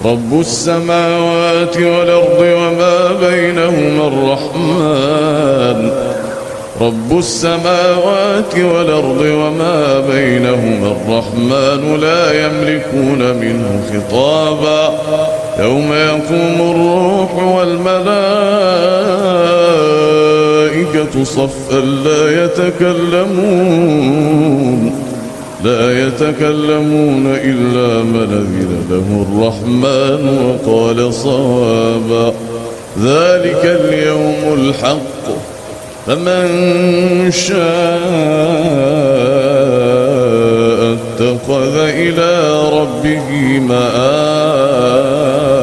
رب السماوات والأرض وما بينهما الرحمن رب السماوات والأرض وما بينهما الرحمن لا يملكون منه خطابا يوم يقوم الروح والملائكة صفا لا يتكلمون إلا من أذن له الرحمن وقال صوابا ذلك اليوم الحق فمن شاء اتخذ إلى ربه مآبا